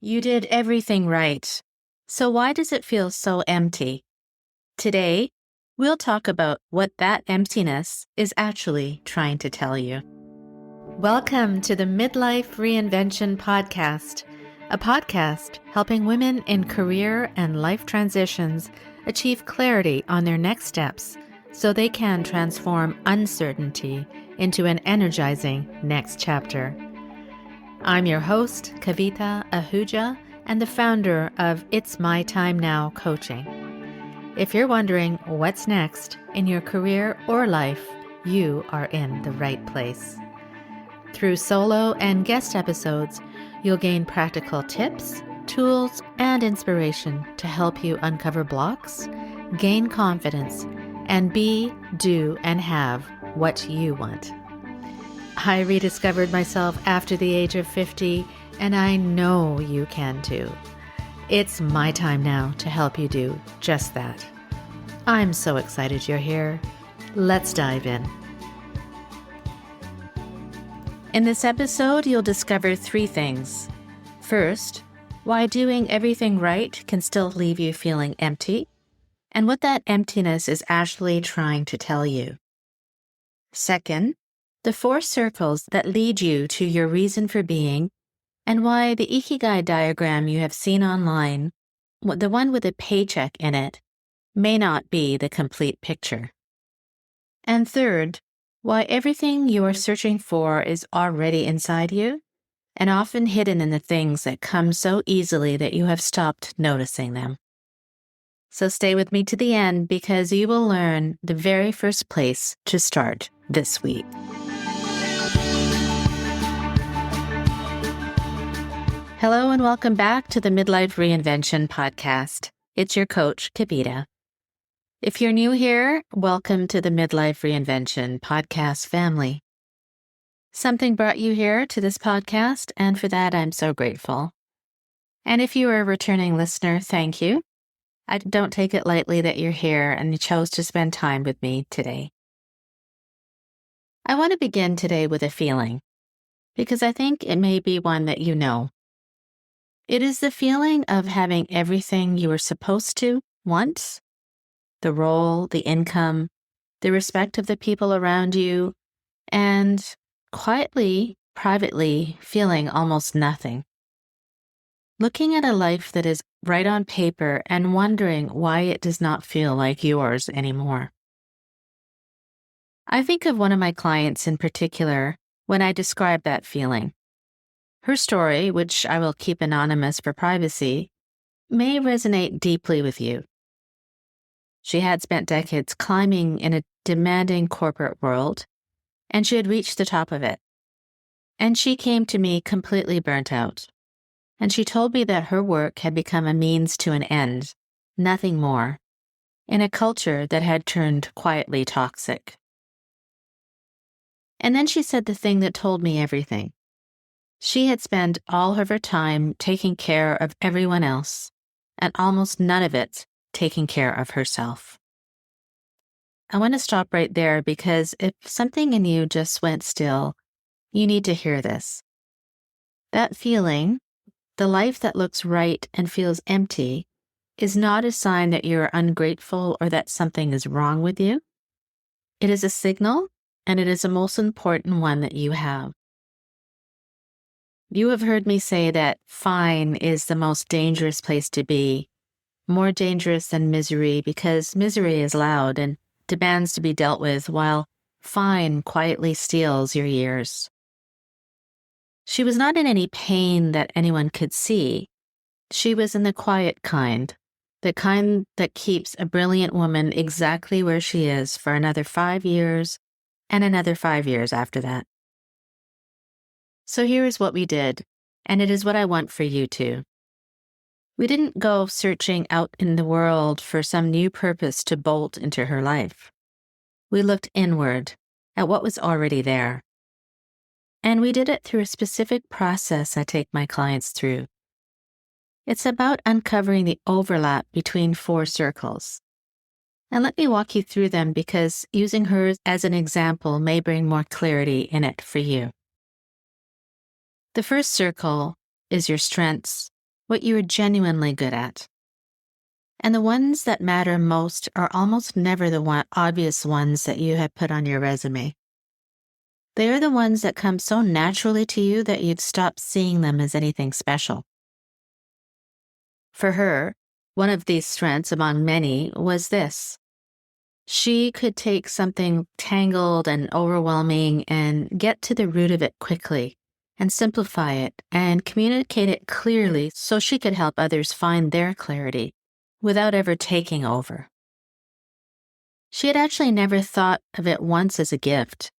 You did everything right. So why does it feel so empty? Today, we'll talk about what that emptiness is actually trying to tell you. Welcome to the Midlife Reinvention Podcast, a podcast helping women in career and life transitions achieve clarity on their next steps so they can transform uncertainty into an energizing next chapter. I'm your host, Kavita Ahuja, and the founder of It's My Time Now Coaching. If you're wondering what's next in your career or life, you are in the right place. Through solo and guest episodes, you'll gain practical tips, tools, and inspiration to help you uncover blocks, gain confidence, and be, do, and have what you want. I rediscovered myself after the age of 50, and I know you can too. It's my time now to help you do just that. I'm so excited you're here. Let's dive in. In this episode, you'll discover 3 things. First, why doing everything right can still leave you feeling empty, and what that emptiness is actually trying to tell you. Second, the 4 circles that lead you to your reason for being, and why the ikigai diagram you have seen online, the one with a paycheck in it, may not be the complete picture. And third, why everything you are searching for is already inside you, and often hidden in the things that come so easily that you have stopped noticing them. So stay with me to the end because you will learn the very first place to start this week. Hello and welcome back to the Midlife Reinvention Podcast. It's your coach, Kavita. If you're new here, welcome to the Midlife Reinvention Podcast family. Something brought you here to this podcast, and for that, I'm so grateful. And if you are a returning listener, thank you. I don't take it lightly that you're here and you chose to spend time with me today. I want to begin today with a feeling, because I think it may be one that you know. It is the feeling of having everything you were supposed to once, the role, the income, the respect of the people around you, and quietly, privately feeling almost nothing. Looking at a life that is right on paper and wondering why it does not feel like yours anymore. I think of one of my clients in particular when I describe that feeling. Her story, which I will keep anonymous for privacy, may resonate deeply with you. She had spent decades climbing in a demanding corporate world, and she had reached the top of it. And she came to me completely burnt out. And she told me that her work had become a means to an end, nothing more, in a culture that had turned quietly toxic. And then she said the thing that told me everything. She had spent all of her time taking care of everyone else, and almost none of it taking care of herself. I want to stop right there because if something in you just went still, you need to hear this. That feeling, the life that looks right and feels empty, is not a sign that you're ungrateful or that something is wrong with you. It is a signal, and it is the most important one that you have. You have heard me say that fine is the most dangerous place to be, more dangerous than misery because misery is loud and demands to be dealt with while fine quietly steals your years. She was not in any pain that anyone could see. She was in the quiet kind, the kind that keeps a brilliant woman exactly where she is for another 5 years and another 5 years after that. So here is what we did, and it is what I want for you too. We didn't go searching out in the world for some new purpose to bolt into her life. We looked inward at what was already there. And we did it through a specific process I take my clients through. It's about uncovering the overlap between 4 circles. And let me walk you through them because using hers as an example may bring more clarity in it for you. The first circle is your strengths, what you're genuinely good at. And the ones that matter most are almost never the obvious ones that you have put on your resume. They are the ones that come so naturally to you that you'd stop seeing them as anything special. For her, one of these strengths among many was this. She could take something tangled and overwhelming and get to the root of it quickly and simplify it and communicate it clearly so she could help others find their clarity without ever taking over. She had actually never thought of it once as a gift.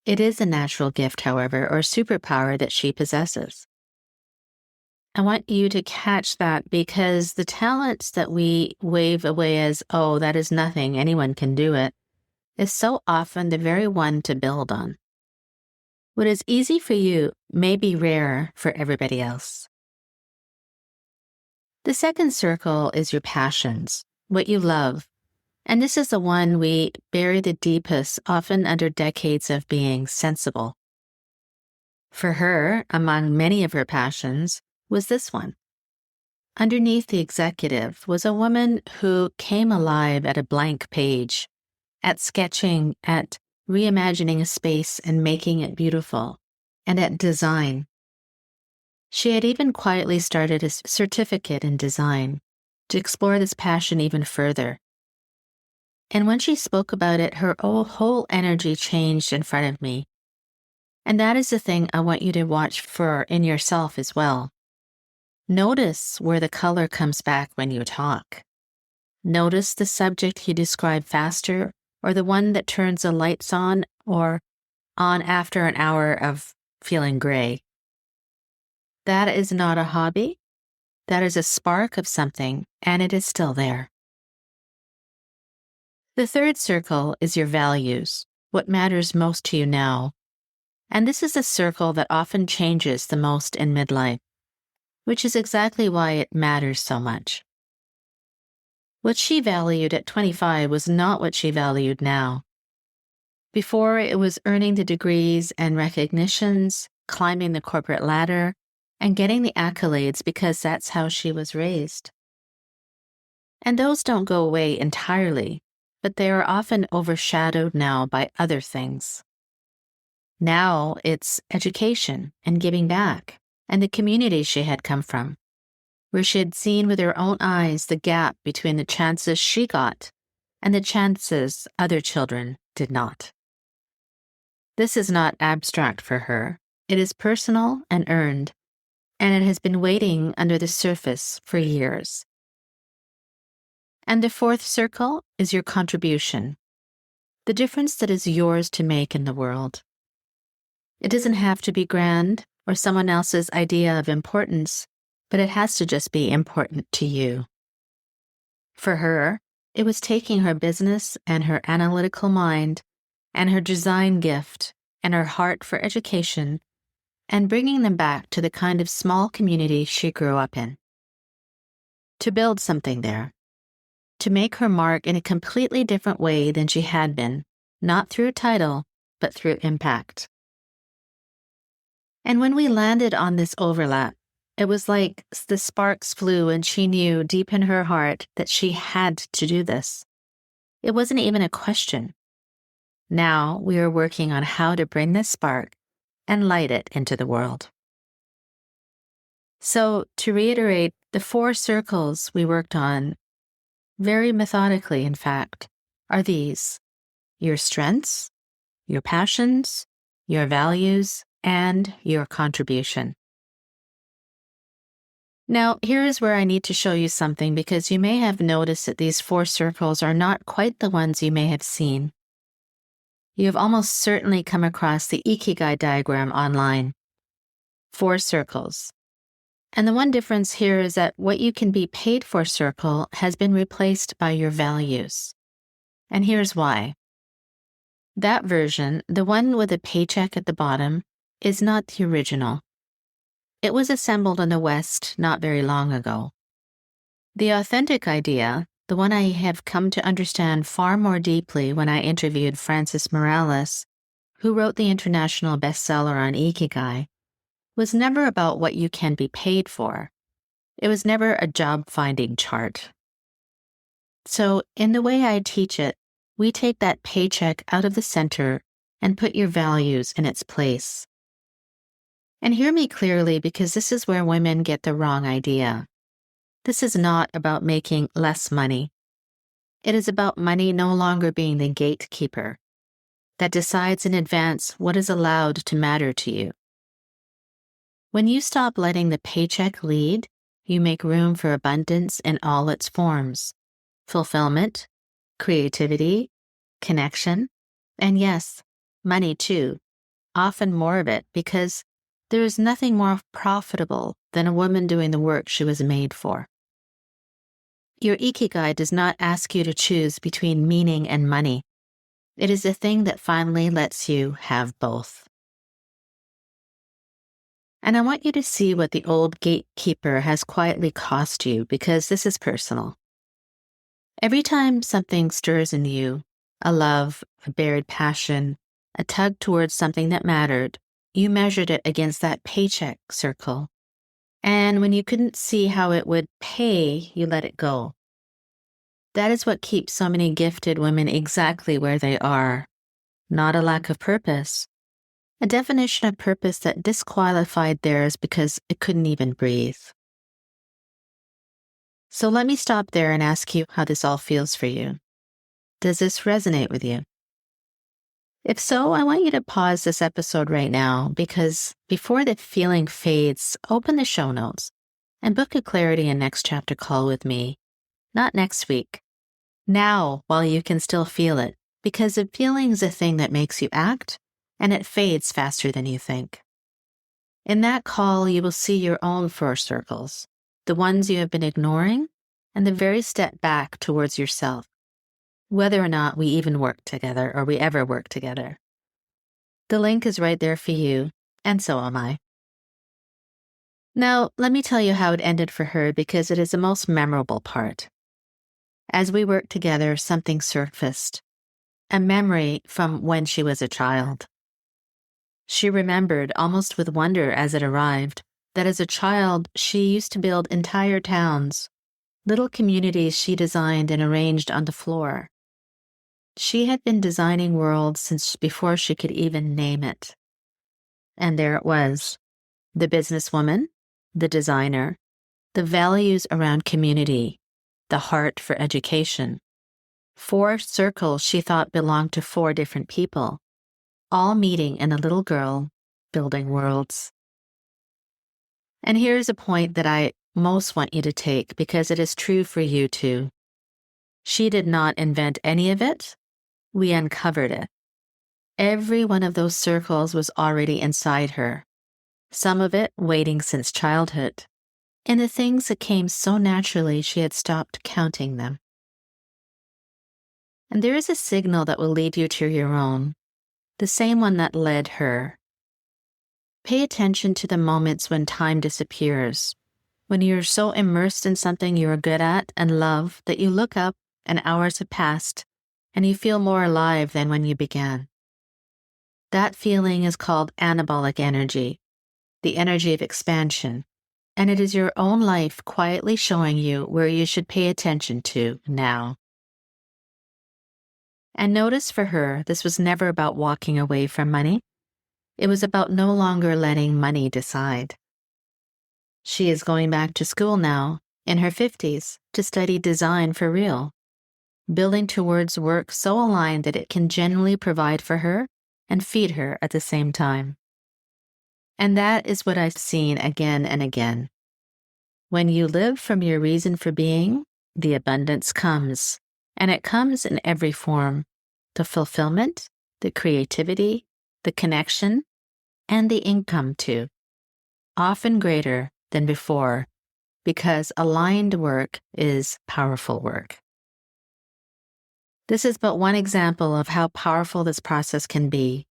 It is a natural gift, however, or superpower that she possesses. I want you to catch that because the talents that we wave away as, oh, that is nothing, anyone can do it, is so often the very one to build on. What is easy for you may be rare for everybody else. The second circle is your passions, what you love, and this is the one we bury the deepest, often under decades of being sensible. For her, among many of her passions, was this one. Underneath the executive was a woman who came alive at a blank page, at sketching, at reimagining a space and making it beautiful, and at design. She had even quietly started a certificate in design to explore this passion even further. And when she spoke about it, her whole energy changed in front of me. And that is the thing I want you to watch for in yourself as well. Notice where the color comes back when you talk. Notice the subject you describe faster, or the one that turns the lights on or on after an hour of feeling gray. That is not a hobby. That is a spark of something, and it is still there. The third circle is your values, what matters most to you now. And this is a circle that often changes the most in midlife, which is exactly why it matters so much. What she valued at 25 was not what she valued now. Before, it was earning the degrees and recognitions, climbing the corporate ladder, and getting the accolades because that's how she was raised. And those don't go away entirely, but they are often overshadowed now by other things. Now it's education and giving back, and the community she had come from, where she had seen with her own eyes the gap between the chances she got and the chances other children did not. This is not abstract for her. It is personal and earned, and it has been waiting under the surface for years. And the fourth circle is your contribution, the difference that is yours to make in the world. It doesn't have to be grand or someone else's idea of importance, but it has to just be important to you. For her, it was taking her business and her analytical mind and her design gift and her heart for education and bringing them back to the kind of small community she grew up in. To build something there. To make her mark in a completely different way than she had been, not through a title, but through impact. And when we landed on this overlap, it was like the sparks flew and she knew deep in her heart that she had to do this. It wasn't even a question. Now we are working on how to bring this spark and light it into the world. So, to reiterate, the 4 circles we worked on, very methodically in fact, are these: your strengths, your passions, your values, and your contribution. Now, here is where I need to show you something because you may have noticed that these 4 circles are not quite the ones you may have seen. You have almost certainly come across the ikigai diagram online. 4 circles. And the one difference here is that what you can be paid for circle has been replaced by your values. And here's why. That version, the one with a paycheck at the bottom, is not the original. It was assembled in the West not very long ago. The authentic idea, the one I have come to understand far more deeply when I interviewed Francis Morales, who wrote the international bestseller on ikigai, was never about what you can be paid for. It was never a job-finding chart. So, in the way I teach it, we take that paycheck out of the center and put your values in its place. And hear me clearly, because this is where women get the wrong idea. This is not about making less money. It is about money no longer being the gatekeeper that decides in advance what is allowed to matter to you. When you stop letting the paycheck lead, you make room for abundance in all its forms: fulfillment, creativity, connection, and yes, money too, often more of it, because there is nothing more profitable than a woman doing the work she was made for. Your ikigai does not ask you to choose between meaning and money. It is the thing that finally lets you have both. And I want you to see what the old gatekeeper has quietly cost you, because this is personal. Every time something stirs in you, a love, a buried passion, a tug towards something that mattered, you measured it against that paycheck circle. And when you couldn't see how it would pay, you let it go. That is what keeps so many gifted women exactly where they are. Not a lack of purpose. A definition of purpose that disqualified theirs because it couldn't even breathe. So let me stop there and ask you how this all feels for you. Does this resonate with you? If so, I want you to pause this episode right now, because before the feeling fades, open the show notes and book a Clarity and Next Chapter call with me. Not next week. Now, while you can still feel it, because the feeling is a thing that makes you act, and it fades faster than you think. In that call, you will see your own four circles, the ones you have been ignoring, and the very step back towards yourself, whether or not we even work together or we ever work together. The link is right there for you, and so am I. Now, let me tell you how it ended for her, because it is the most memorable part. As we worked together, something surfaced, a memory from when she was a child. She remembered, almost with wonder as it arrived, that as a child she used to build entire towns, little communities she designed and arranged on the floor. She had been designing worlds since before she could even name it. And there it was, the businesswoman, the designer, the values around community, the heart for education. 4 circles she thought belonged to 4 different people, all meeting in a little girl building worlds. And here's a point that I most want you to take, because it is true for you too. She did not invent any of it. We uncovered it. Every one of those circles was already inside her, some of it waiting since childhood, and the things that came so naturally she had stopped counting them. And there is a signal that will lead you to your own, the same one that led her. Pay attention to the moments when time disappears, when you're so immersed in something you're good at and love that you look up and hours have passed and you feel more alive than when you began. That feeling is called anabolic energy, the energy of expansion, and it is your own life quietly showing you where you should pay attention to now. And notice for her, this was never about walking away from money. It was about no longer letting money decide. She is going back to school now, in her 50s, to study design for real, building towards work so aligned that it can genuinely provide for her and feed her at the same time. And that is what I've seen again and again. When you live from your reason for being, the abundance comes, and it comes in every form: the fulfillment, the creativity, the connection, and the income too, often greater than before, because aligned work is powerful work. This is but one example of how powerful this process can be.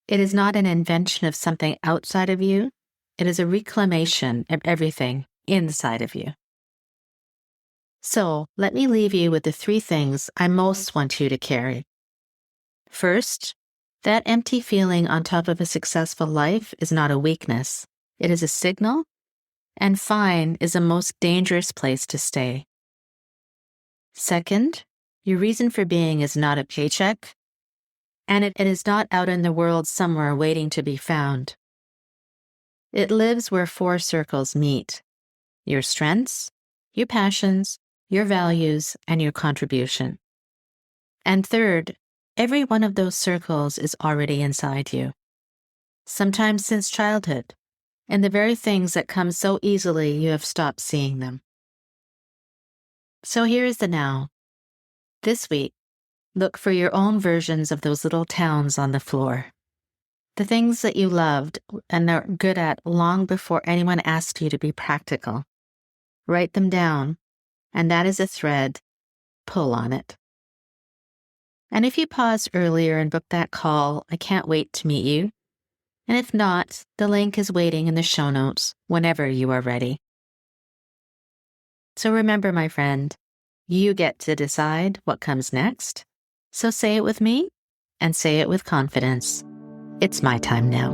It is not an invention of something outside of you. It is a reclamation of everything inside of you. So let me leave you with the 3 things I most want you to carry. First, that empty feeling on top of a successful life is not a weakness. It is a signal and fine is a most dangerous place to stay. Second, your reason for being is not a paycheck, and it is not out in the world somewhere waiting to be found. It lives where four circles meet: your strengths, your passions, your values, and your contribution. And third, every one of those circles is already inside you, sometimes since childhood, and the very things that come so easily you have stopped seeing them. So here is the now. This week, look for your own versions of those little towns on the floor. The things that you loved and are good at long before anyone asked you to be practical. Write them down, and that is a thread. Pull on it. And if you paused earlier and booked that call, I can't wait to meet you. And if not, the link is waiting in the show notes whenever you are ready. So remember, my friend, you get to decide what comes next. So say it with me and say it with confidence. It's my time now.